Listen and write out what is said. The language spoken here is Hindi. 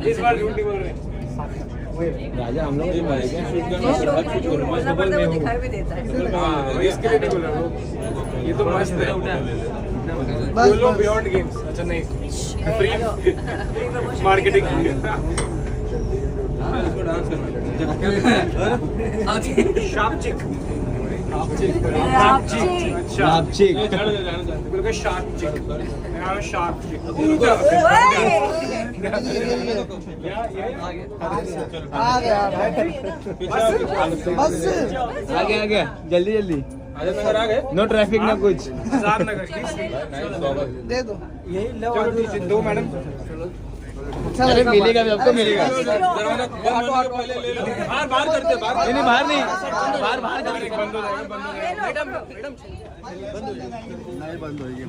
इस बार झूठ नहीं बोल रहे राजा हम लोग दिखाई भी देता है। इसके लिए नहीं बोल रहा हूँ, ये तो मस्त है। बोलो बियॉन्ड गेम्स। अच्छा नहीं, फ्री मार्केटिंग। शार्प चिक, शार्प चिक, बिल्कुल शार्प चिक, शार्प चिक। बस आ गया जल्दी जल्दी। नो ट्रैफिक ना कुछ। आजाद नगर दे दो यही लो। दो मैडम। अरे मिलेगा भी, आपको मिलेगा। बाहर करते बाहर नहीं बाहर नहीं, बाहर बंद हो जाएगा, बंद हो जाएगा। मैडम बंद हो जाएगी।